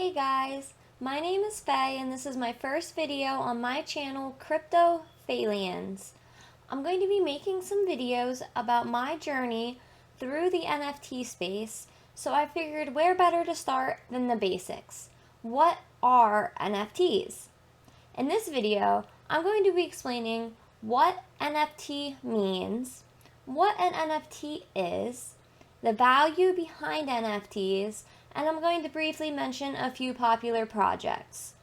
Hey guys, my name is Faye and this is my first video on my channel Crypto Phalians. I'm going to be making some videos about my journey through the NFT space, so I figured where better to start than the basics. What are NFTs? In this video, I'm going to be explaining what NFT means, what an NFT is, the value behind NFTs, and I'm going to briefly mention a few popular projects.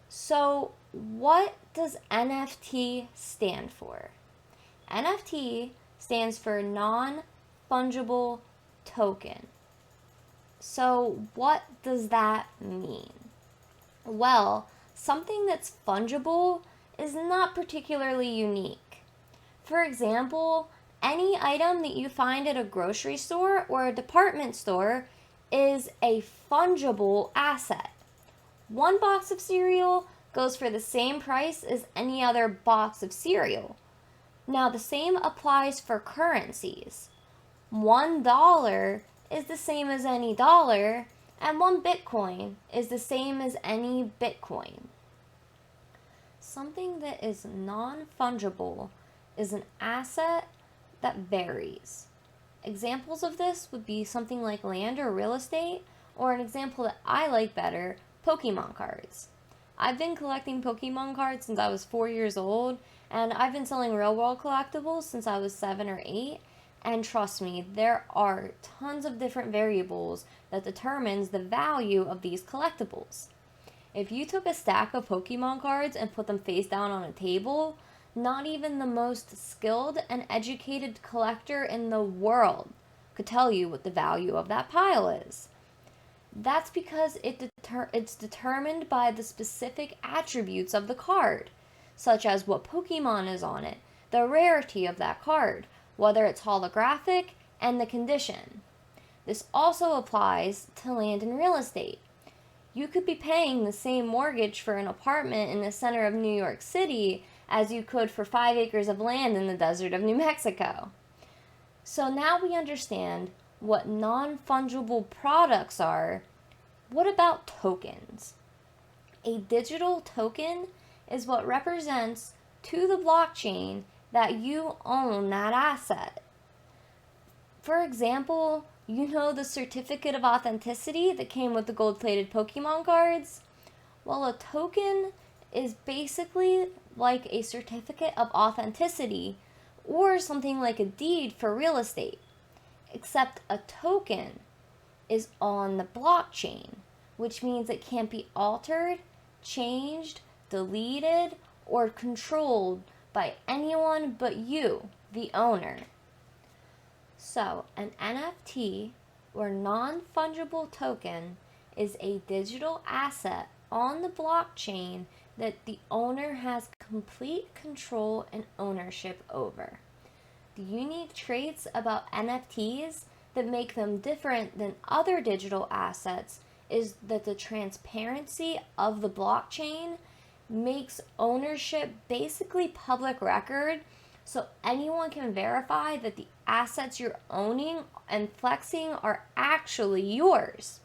So, what does NFT stand for? NFT stands for non-fungible token. So, what does that mean? Well, something that's fungible is not particularly unique. For example, any item that you find at a grocery store or a department store is a fungible asset. One box of cereal goes for the same price as any other box of cereal. Now, the same applies for currencies. $1 is the same as any dollar, and one Bitcoin is the same as any Bitcoin. Something that is non-fungible is an asset that varies. Examples of this would be something like land or real estate, or an example that I like better, Pokemon cards. I've been collecting Pokemon cards since I was 4 years old, and I've been selling real world collectibles since I was 7 or 8, and trust me, there are tons of different variables that determines the value of these collectibles. If you took a stack of Pokemon cards and put them face down on a table, not even the most skilled and educated collector in the world could tell you what the value of that pile is. That's because it's determined by the specific attributes of the card, such as what Pokemon is on it, the rarity of that card, whether it's holographic, and the condition. This also applies to land and real estate. You could be paying the same mortgage for an apartment in the center of New York City as you could for 5 acres of land in the desert of New Mexico. So now we understand what non-fungible products are. What about tokens? A digital token is what represents to the blockchain that you own that asset. For example, you know the certificate of authenticity that came with the gold-plated Pokemon cards? Well, a token is basically like a certificate of authenticity or something like a deed for real estate, except a token is on the blockchain, which means it can't be altered, changed, deleted, or controlled by anyone but you, the owner. So, an NFT, or non-fungible token, is a digital asset on the blockchain that the owner has complete control and ownership over. The unique traits about NFTs that make them different than other digital assets is that the transparency of the blockchain makes ownership basically public record, so anyone can verify that the assets you're owning and flexing are actually yours.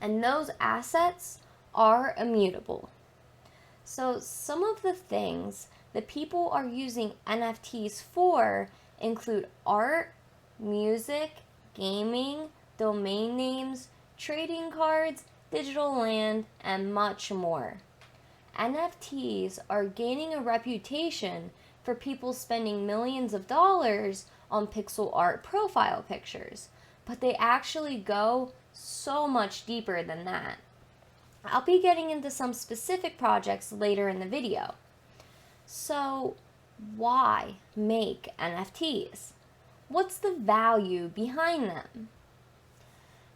And those assets are immutable. So some of the things that people are using NFTs for include art, music, gaming, domain names, trading cards, digital land, and much more. NFTs are gaining a reputation for people spending millions of dollars on pixel art profile pictures, but they actually go so much deeper than that. I'll be getting into some specific projects later in the video. So, why make NFTs? What's the value behind them?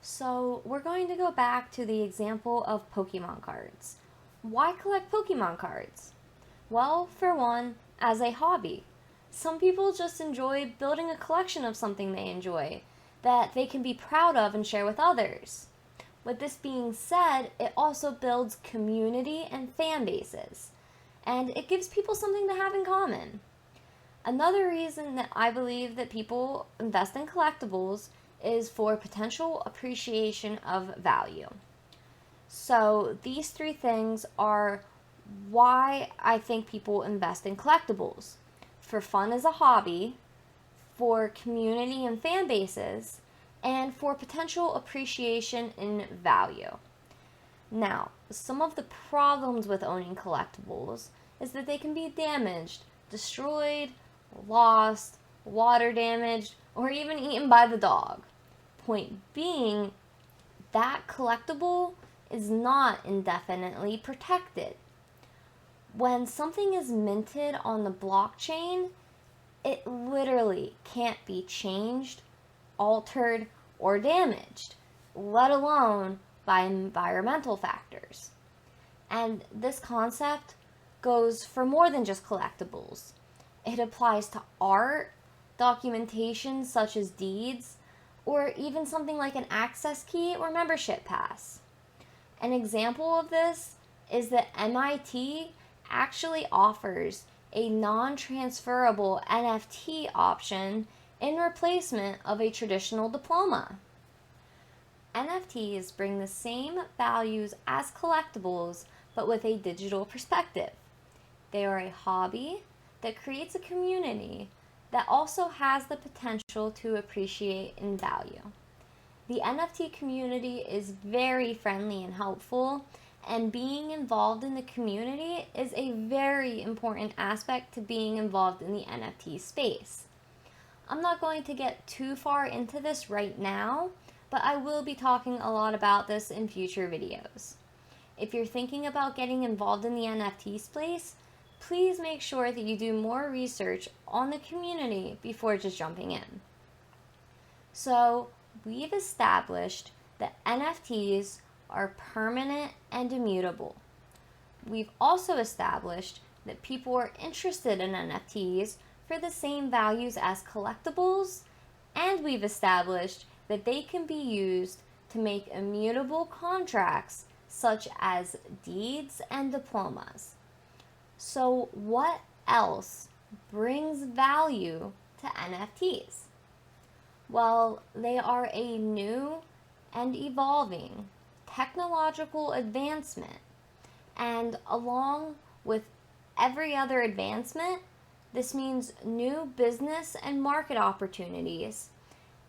So, we're going to go back to the example of Pokemon cards. Why collect Pokemon cards? Well, for one, as a hobby. Some people just enjoy building a collection of something they enjoy that they can be proud of and share with others. With this being said, it also builds community and fan bases, and it gives people something to have in common. Another reason that I believe that people invest in collectibles is for potential appreciation of value. So these three things are why I think people invest in collectibles: for fun as a hobby, for community and fan bases, and for potential appreciation in value. Now, some of the problems with owning collectibles is that they can be damaged, destroyed, lost, water damaged, or even eaten by the dog. Point being, that collectible is not indefinitely protected. When something is minted on the blockchain, it literally can't be changed, altered, or damaged, let alone by environmental factors. And this concept goes for more than just collectibles. It applies to art, documentation such as deeds, or even something like an access key or membership pass. An example of this is that MIT actually offers a non-transferable NFT option in replacement of a traditional diploma. NFTs bring the same values as collectibles, but with a digital perspective. They are a hobby that creates a community that also has the potential to appreciate and value. The NFT community is very friendly and helpful, and being involved in the community is a very important aspect to being involved in the NFT space. I'm not going to get too far into this right now, but I will be talking a lot about this in future videos. If you're thinking about getting involved in the NFT space, please make sure that you do more research on the community before just jumping in. So, we've established that NFTs are permanent and immutable. We've also established that people are interested in NFTs for the same values as collectibles, and we've established that they can be used to make immutable contracts such as deeds and diplomas. So what else brings value to NFTs? Well, they are a new and evolving technological advancement, and along with every other advancement, this means new business and market opportunities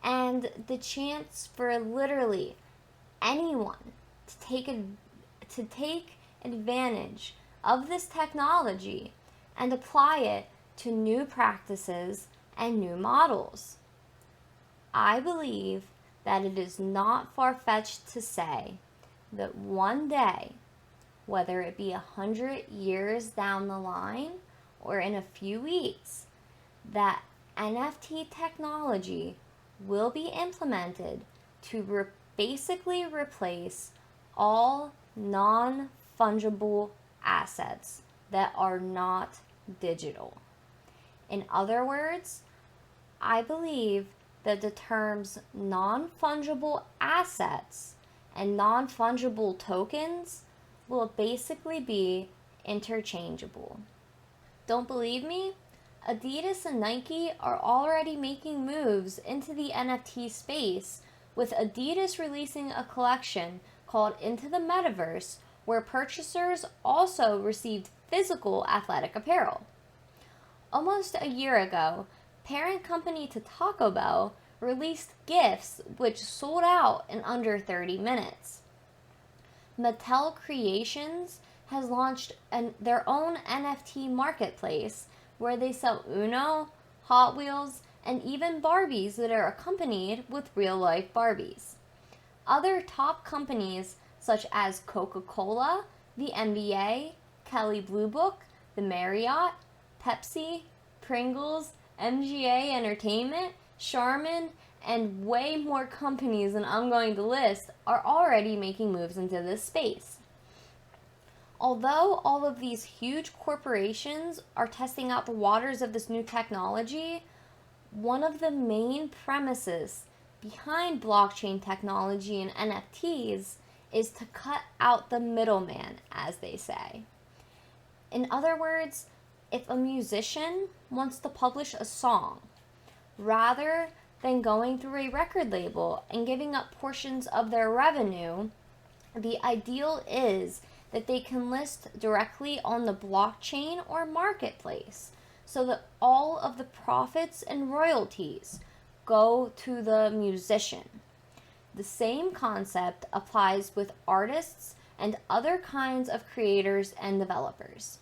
and the chance for literally anyone to take advantage of this technology and apply it to new practices and new models. I believe that it is not far-fetched to say that one day, whether it be 100 years down the line or in a few weeks, that NFT technology will be implemented to basically replace all non-fungible assets that are not digital. In other words, I believe that the terms non-fungible assets and non-fungible tokens will basically be interchangeable. Don't believe me? Adidas and Nike are already making moves into the NFT space, with Adidas releasing a collection called Into the Metaverse, where purchasers also received physical athletic apparel. Almost a year ago, parent company to Taco Bell released gifts which sold out in under 30 minutes. Mattel Creations has launched their own NFT marketplace where they sell Uno, Hot Wheels, and even Barbies that are accompanied with real-life Barbies. Other top companies such as Coca-Cola, the NBA, Kelley Blue Book, the Marriott, Pepsi, Pringles, MGA Entertainment, Charmin, and way more companies than I'm going to list are already making moves into this space. Although all of these huge corporations are testing out the waters of this new technology, one of the main premises behind blockchain technology and NFTs is to cut out the middleman, as they say. In other words, if a musician wants to publish a song, rather than going through a record label and giving up portions of their revenue, The ideal is that they can list directly on the blockchain or marketplace so that all of the profits and royalties go to the musician. The same concept applies with artists and other kinds of creators and developers.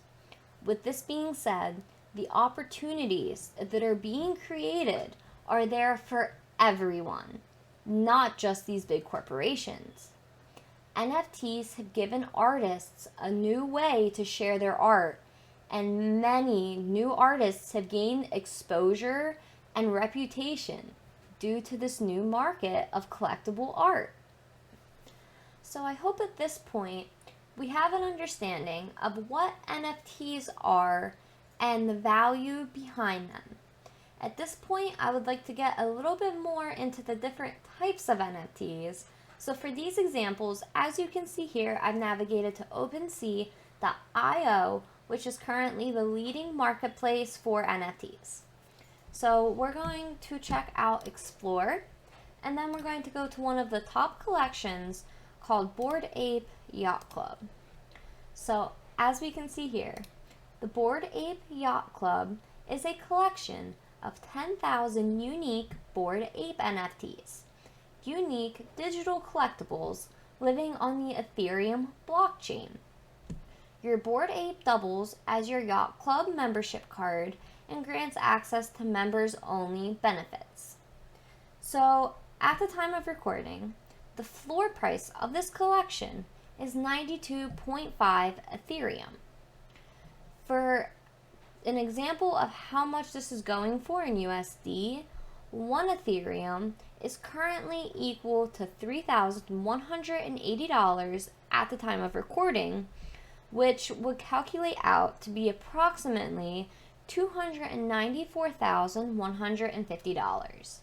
With this being said, the opportunities that are being created are there for everyone, not just these big corporations. NFTs have given artists a new way to share their art, and many new artists have gained exposure and reputation due to this new market of collectible art. So I hope at this point we have an understanding of what NFTs are and the value behind them. At this point, I would like to get a little bit more into the different types of NFTs. So for these examples, as you can see here, I've navigated to OpenSea.io, which is currently the leading marketplace for NFTs. So we're going to check out Explore, and then we're going to go to one of the top collections called Bored Ape Yacht Club. So as we can see here, the Bored Ape Yacht Club is a collection of 10,000 unique Bored Ape NFTs, unique digital collectibles living on the Ethereum blockchain. Your Bored Ape doubles as your Yacht Club membership card and grants access to members-only benefits. So, at the time of recording, the floor price of this collection is 92.5 Ethereum. For an example of how much this is going for in USD, 1 Ethereum is currently equal to $3,180 at the time of recording, which would calculate out to be approximately $294,150.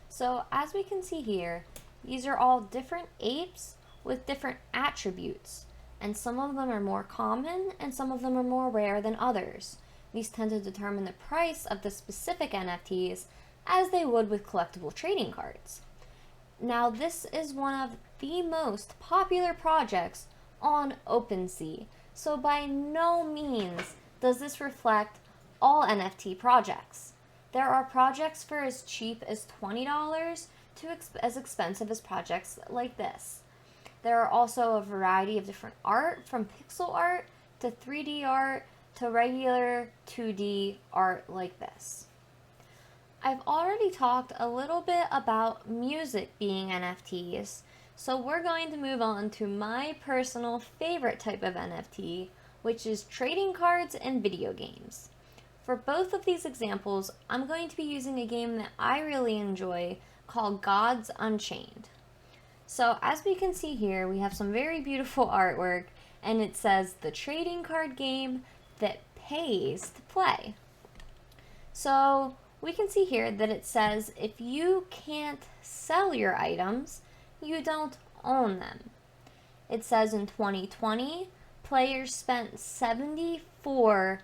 So as we can see here, these are all different apes with different attributes, and some of them are more common and some of them are more rare than others. These tend to determine the price of the specific NFTs as they would with collectible trading cards. Now, this is one of the most popular projects on OpenSea, so by no means does this reflect all NFT projects. There are projects for as cheap as $20 to as expensive as projects like this. There are also a variety of different art, from pixel art to 3D art to regular 2D art like this. I've already talked a little bit about music being NFTs, so we're going to move on to my personal favorite type of NFT, which is trading cards and video games. For both of these examples, I'm going to be using a game that I really enjoy called Gods Unchained. So as we can see here, we have some very beautiful artwork, and it says the trading card game that pays to play. So we can see here that it says if you can't sell your items, you don't own them. It says in 2020, players spent $74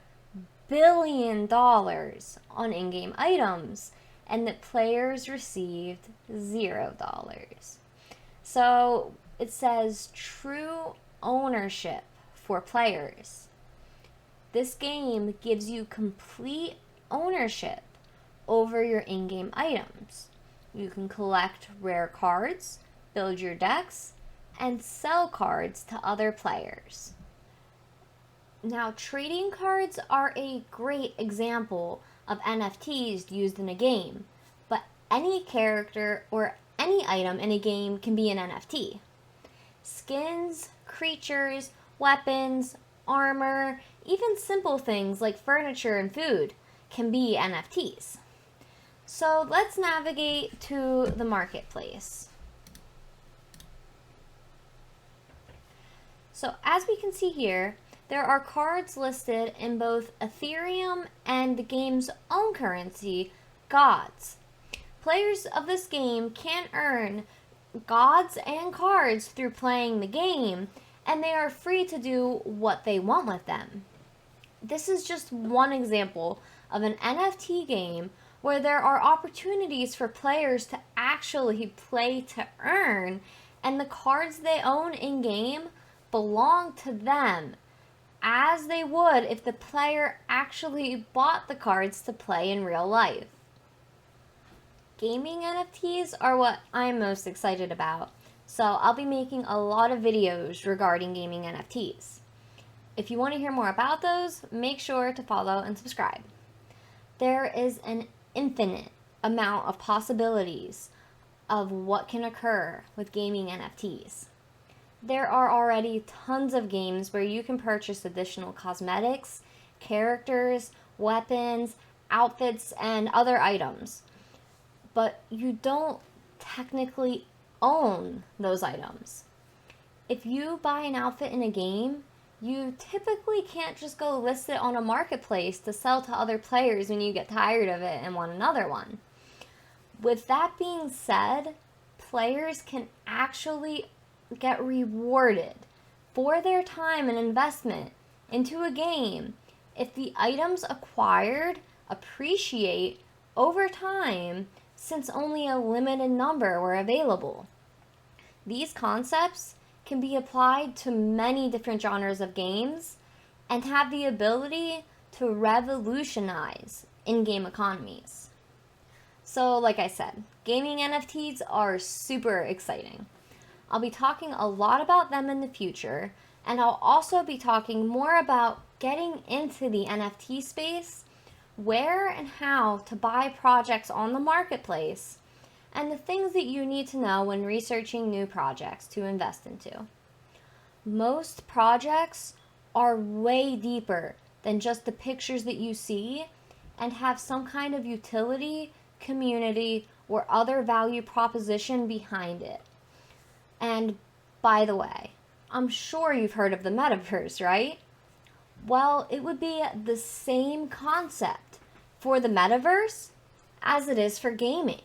billion on in-game items, and that players received $0. So it says true ownership for players. This game gives you complete ownership over your in-game items. You can collect rare cards, build your decks, and sell cards to other players. Now, trading cards are a great example of NFTs used in a game, but any character or any item in a game can be an NFT. Skins, creatures, weapons, armor, even simple things like furniture and food can be NFTs. So let's navigate to the marketplace. So as we can see here, there are cards listed in both Ethereum and the game's own currency, Gods. Players of this game can earn Gods and cards through playing the game, and they are free to do what they want with them. This is just one example of an NFT game where there are opportunities for players to actually play to earn, and the cards they own in-game belong to them, as they would if the player actually bought the cards to play in real life. Gaming NFTs are what I'm most excited about, so I'll be making a lot of videos regarding gaming NFTs. If you want to hear more about those, make sure to follow and subscribe. There is an infinite amount of possibilities of what can occur with gaming NFTs. There are already tons of games where you can purchase additional cosmetics, characters, weapons, outfits, and other items. But you don't technically own those items. If you buy an outfit in a game, you typically can't just go list it on a marketplace to sell to other players when you get tired of it and want another one. With that being said, players can actually get rewarded for their time and investment into a game if the items acquired appreciate over time, since only a limited number were available. These concepts can be applied to many different genres of games and have the ability to revolutionize in-game economies. So, like I said, gaming NFTs are super exciting. I'll be talking a lot about them in the future, and I'll also be talking more about getting into the NFT space, where and how to buy projects on the marketplace, and the things that you need to know when researching new projects to invest into. Most projects are way deeper than just the pictures that you see and have some kind of utility, community, or other value proposition behind it. And by the way, I'm sure you've heard of the metaverse, right? Well, it would be the same concept for the metaverse as it is for gaming.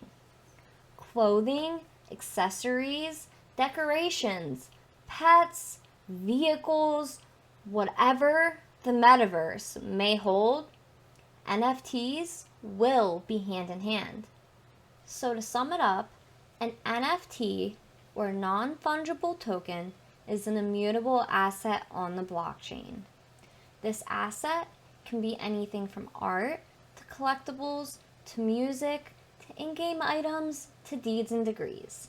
Clothing, accessories, decorations, pets, vehicles, whatever the metaverse may hold, NFTs will be hand in hand. So to sum it up, an NFT, or non-fungible token, is an immutable asset on the blockchain. This asset can be anything from art to collectibles to music to in-game items to deeds and degrees.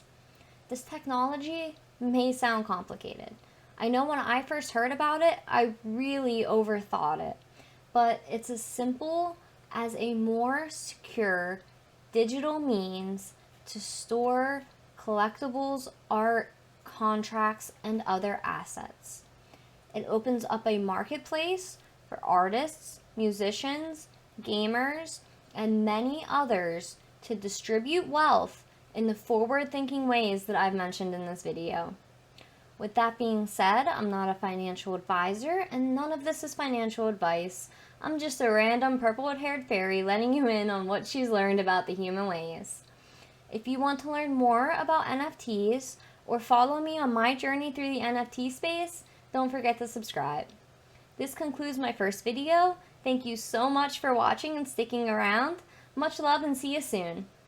This technology may sound complicated. I know when I first heard about it, I really overthought it, but it's as simple as a more secure digital means to store collectibles, art, contracts, and other assets. It opens up a marketplace for artists, musicians, gamers, and many others to distribute wealth in the forward-thinking ways that I've mentioned in this video. With that being said, I'm not a financial advisor, and none of this is financial advice. I'm just a random purple-haired fairy letting you in on what she's learned about the human ways. If you want to learn more about NFTs or follow me on my journey through the NFT space, don't forget to subscribe. This concludes my first video. Thank you so much for watching and sticking around. Much love and see you soon.